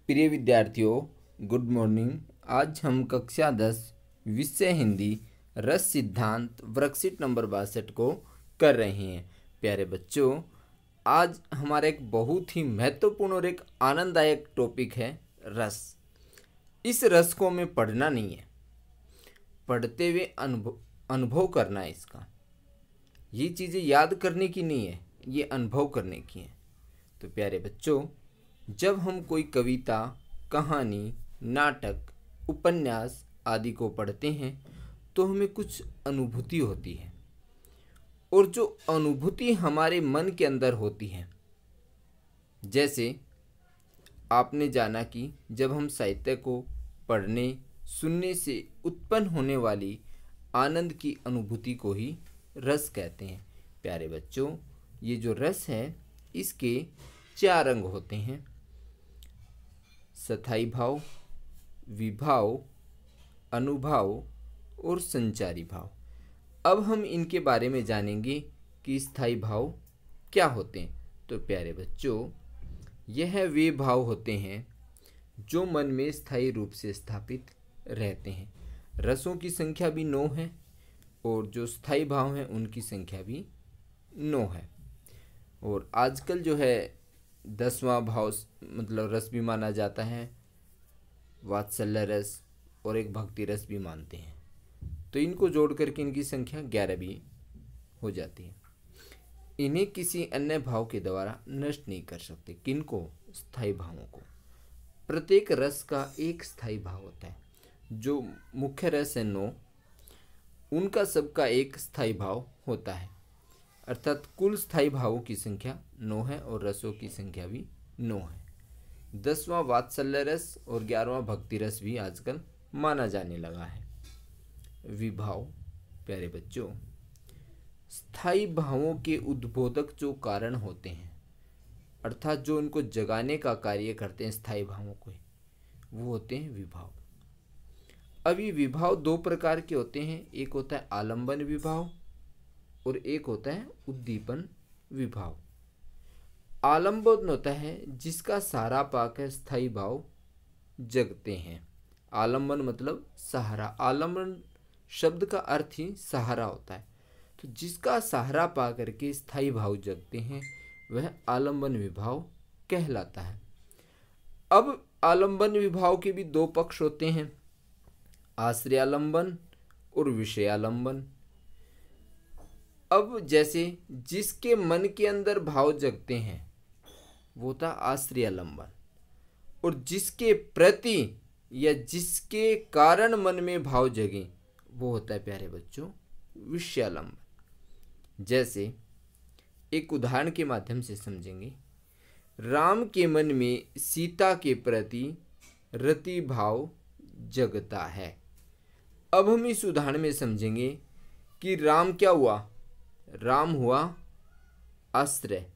प्रिय विद्यार्थियों, good morning. आज हम कक्षा 10 विषय हिंदी रस सिद्धांत वर्कशीट नंबर 62 को कर रहे हैं। प्यारे बच्चों, आज हमारा एक बहुत ही महत्वपूर्ण और एक आनंददायक टॉपिक है रस। इस रस को हमें पढ़ना नहीं है, पढ़ते हुए अनुभव करना है। इसका ये चीज़ें याद करने की नहीं है, ये अनुभव करने की है। तो प्यारे बच्चों, जब हम कोई कविता, कहानी, नाटक, उपन्यास आदि को पढ़ते हैं तो हमें कुछ अनुभूति होती है, और जो अनुभूति हमारे मन के अंदर होती है, जैसे आपने जाना कि जब हम साहित्य को पढ़ने सुनने से उत्पन्न होने वाली आनंद की अनुभूति को ही रस कहते हैं। प्यारे बच्चों, ये जो रस है इसके 4 अंग होते हैं: स्थायी भाव, विभाव, अनुभाव और संचारी भाव। अब हम इनके बारे में जानेंगे कि स्थायी भाव क्या होते हैं। तो प्यारे बच्चों, यह वे भाव होते हैं जो मन में स्थायी रूप से स्थापित रहते हैं। रसों की संख्या भी 9 है और जो स्थायी भाव हैं उनकी संख्या भी 9 है। और आजकल जो है 10वां भाव मतलब रस भी माना जाता है, वात्सल्य रस और एक भक्ति रस भी मानते हैं। तो इनको जोड़ करके इनकी संख्या 11 भी हो जाती है। इन्हें किसी अन्य भाव के द्वारा नष्ट नहीं कर सकते। किनको? स्थायी भावों को। प्रत्येक रस का एक स्थायी भाव होता है। जो मुख्य रस है 9, उनका सबका एक स्थायी भाव होता है। अर्थात कुल स्थायी भावों की संख्या 9 है और रसों की संख्या भी 9 है। 10वां वात्सल्य रस और 11वां भक्ति रस भी आजकल माना जाने लगा है। विभाव। प्यारे बच्चों, स्थायी भावों के उद्बोधक जो कारण होते हैं, अर्थात जो उनको जगाने का कार्य करते हैं स्थायी भावों को, वो होते हैं विभाव। अब ये विभाव 2 प्रकार के होते हैं। एक होता है आलंबन विभाव और एक होता है उद्दीपन विभाव। आलंबन होता है जिसका सहारा पाकर स्थायी भाव जगते हैं। आलंबन मतलब सहारा। आलंबन शब्द का अर्थ ही सहारा होता है। तो जिसका सहारा पा करके स्थायी भाव जगते हैं वह आलंबन विभाव कहलाता है। अब आलंबन विभाव के भी 2 पक्ष होते हैं, आश्रयालंबन और विषयालंबन। अब जैसे जिसके मन के अंदर भाव जगते हैं वो होता आश्रयालंबन, और जिसके प्रति या जिसके कारण मन में भाव जगे वो होता है प्यारे बच्चों विषयालंबन। जैसे एक उदाहरण के माध्यम से समझेंगे। राम के मन में सीता के प्रति रति भाव जगता है। अब हम इस उदाहरण में समझेंगे कि राम क्या हुआ? राम हुआ आश्रय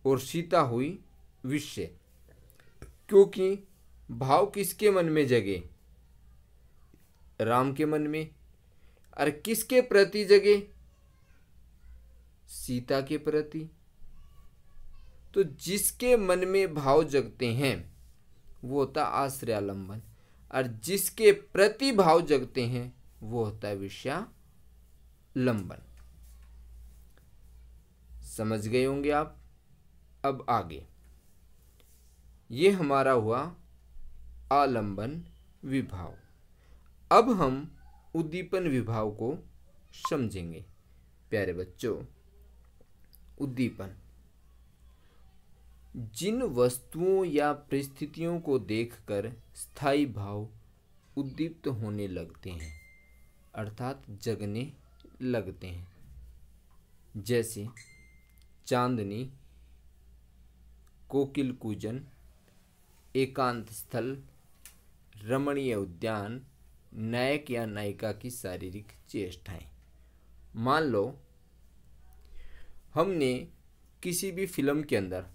और सीता हुई विषय। क्योंकि भाव किसके मन में जगे? राम के मन में। और किसके प्रति जगे? सीता के प्रति। तो जिसके मन में भाव जगते हैं वो होता आश्रयालंबन, और जिसके प्रति भाव जगते हैं वो होता है विषयालंबन। समझ गए होंगे आप। अब आगे ये हमारा हुआ आलंबन विभाव। अब हम उद्दीपन विभाव को समझेंगे। प्यारे बच्चों, उद्दीपन जिन वस्तुओं या परिस्थितियों को देखकर स्थायी भाव उद्दीप्त होने लगते हैं, अर्थात जगने लगते हैं। जैसे चांदनी, कोकिल कूजन, एकांत स्थल, रमणीय उद्यान, नायक या नायिका की शारीरिक चेष्टाएं। मान लो हमने किसी भी फिल्म के अंदर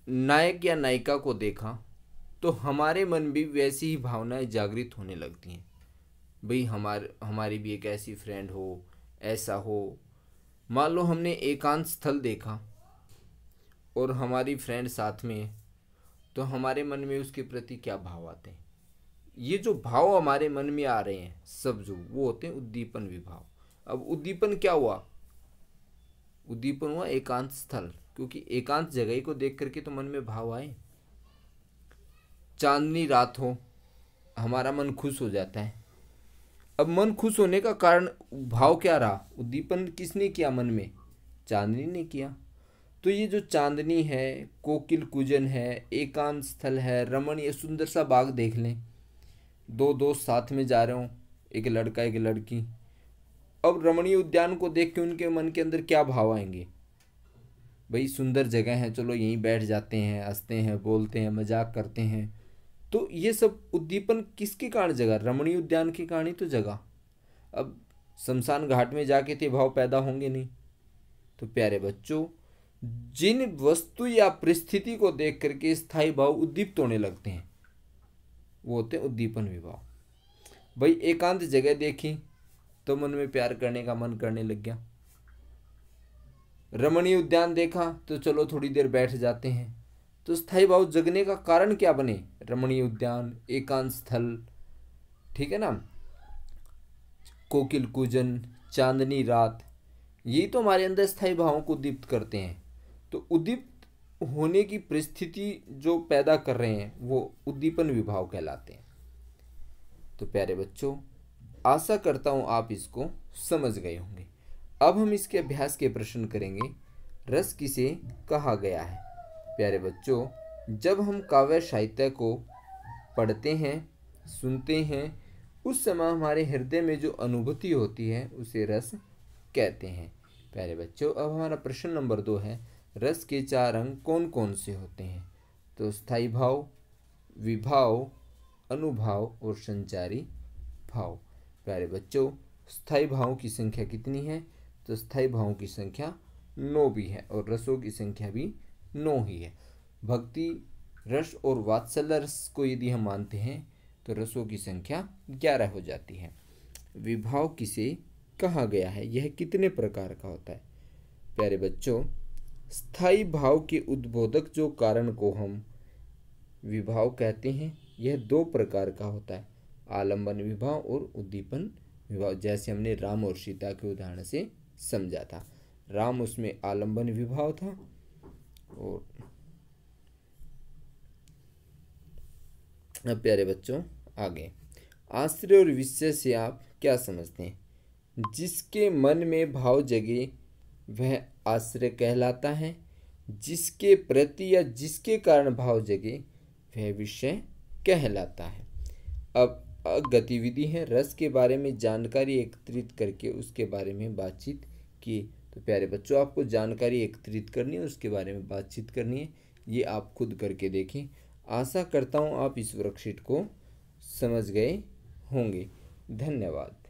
नायक या नायिका को देखा तो हमारे मन भी वैसी ही भावनाएं जागृत होने लगती हैं। भाई हमारी भी एक ऐसी फ्रेंड हो, ऐसा हो। मान लो हमने एकांत स्थल देखा और हमारी फ्रेंड साथ में, तो हमारे मन में उसके प्रति क्या भाव आते हैं। ये जो भाव हमारे मन में आ रहे हैं सब जो वो होते हैं उद्दीपन विभाव। अब उद्दीपन क्या हुआ, उद्दीपन हुआ एकांत स्थल, क्योंकि एकांत जगह को देख करके तो मन में भाव आए। चांदनी रात हो, हमारा मन खुश हो जाता है। अब मन खुश होने का कारण भाव क्या रहा, उद्दीपन किसने किया मन में, चांदनी ने किया। तो ये जो चांदनी है, कोकिल कूजन है, एकांत स्थल है, रमणीय सुंदर सा बाग देख लें, दो दोस्त साथ में जा रहे हो, एक लड़का एक लड़की। अब रमणीय उद्यान को देख के उनके मन के अंदर क्या भाव आएंगे, भाई सुंदर जगह है, चलो यहीं बैठ जाते हैं, हंसते हैं, बोलते हैं, मजाक करते हैं। तो ये सब उद्दीपन किसके कारण जगा, रमणीय उद्यान के कारण ही तो जगा। अब शमशान घाट में जाके थे भाव पैदा होंगे नहीं। तो प्यारे बच्चों, जिन वस्तु या परिस्थिति को देख करके स्थायी भाव उद्दीप्त होने लगते हैं वो होते हैं उद्दीपन विभाव। भाई एकांत जगह देखी तो मन में प्यार करने का मन करने लग गया, रमणीय उद्यान देखा तो चलो थोड़ी देर बैठ जाते हैं। तो स्थायी भाव जगने का कारण क्या बने, रमणीय उद्यान, एकांत स्थल, ठीक है ना, कोकिल कूजन, चांदनी रात, यही तो हमारे अंदर स्थायी भावों को उद्दीप्त करते हैं। तो उद्दीप्त होने की परिस्थिति जो पैदा कर रहे हैं वो उद्दीपन विभाव कहलाते हैं। तो प्यारे बच्चों, आशा करता हूँ आप इसको समझ गए होंगे। अब हम इसके अभ्यास के प्रश्न करेंगे। रस किसे कहा गया है। प्यारे बच्चों, जब हम काव्य साहित्य को पढ़ते हैं, सुनते हैं, उस समय हमारे हृदय में जो अनुभूति होती है उसे रस कहते हैं। प्यारे बच्चों, अब हमारा प्रश्न नंबर 2 है, रस के 4 अंग कौन कौन से होते हैं। तो स्थायी भाव, विभाव, अनुभाव और संचारी भाव। प्यारे बच्चों, स्थायी भावों की संख्या कितनी है, तो स्थायी भावों की संख्या 9 भी है और रसों की संख्या भी 9 ही है। भक्ति रस और वात्सल्य रस को यदि हम मानते हैं तो रसों की संख्या 11 हो जाती है। विभाव किसे कहा गया है, यह कितने प्रकार का होता है। प्यारे बच्चों, स्थायी भाव के उद्बोधक जो कारण को हम विभाव कहते हैं यह 2 प्रकार का होता है, आलंबन विभाव और उद्दीपन विभाव। जैसे हमने राम और सीता के उदाहरण से समझा था, राम उसमें आलंबन विभाव था और अब प्यारे बच्चों आगे, आश्रय और विषय से आप क्या समझते हैं। जिसके मन में भाव जगे वह आश्रय कहलाता है, जिसके प्रति या जिसके कारण भाव जगे वह विषय कहलाता है। अब गतिविधि है, रस के बारे में जानकारी एकत्रित करके उसके बारे में बातचीत की। तो प्यारे बच्चों, आपको जानकारी एकत्रित करनी है, उसके बारे में बातचीत करनी है, ये आप खुद करके देखें। आशा करता हूँ आप इस वर्कशीट को समझ गए होंगे। धन्यवाद।